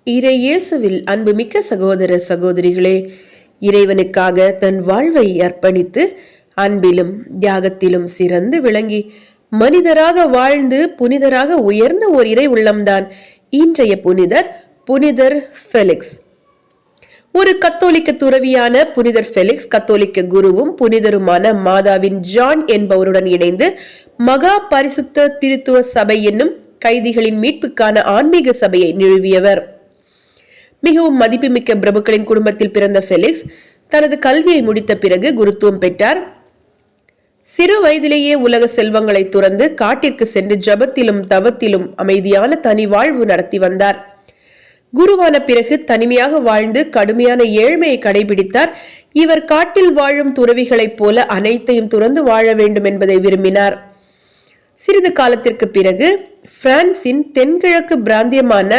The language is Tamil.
இறையேசுவில் அன்புமிக்க சகோதர சகோதரிகளே, இறைவனுக்காக தன் வாழ்வை அர்ப்பணித்து அன்பிலும் தியாகத்திலும் சிறந்து விளங்கி மனிதராக வாழ்ந்து புனிதராக உயர்ந்த ஓர் இறை உள்ளம்தான் இன்றைய புனிதர் ஃபெலிக்ஸ். ஒரு கத்தோலிக்க துறவியான புனிதர் ஃபெலிக்ஸ் கத்தோலிக்க குருவும் புனிதருமான மாதாவின் ஜான் என்பவருடன் இணைந்து மகா பரிசுத்த திருத்துவ சபை என்னும் கைதிகளின் மீட்புக்கான ஆன்மீக சபையை நிறுவியவர். மிகவும் மதிப்புமிக்க பிரபுக்களின் குடும்பத்தில் பிறந்த ஃபெலிக்ஸ் தனது கல்வியை முடித்த பிறகு குருத்துவம் பெற்றார். சிறு வயதிலேயே உலக செல்வங்களை துறந்து காட்டிற்கு சென்று ஜபத்திலும் தவத்திலும் அமைதியான தனி வாழ்வு நடத்தி வந்தார். குருவான பிறகு தனிமையாக வாழ்ந்து கடுமையான ஏழ்மையை கடைபிடித்தார். இவர் காட்டில் வாழும் துறவிகளைப் போல அனைத்தையும் துறந்து வாழ வேண்டும் என்பதை விரும்பினார். சிறிது காலத்திற்கு பிறகு பிரான்சின் தென்கிழக்கு பிராந்தியமான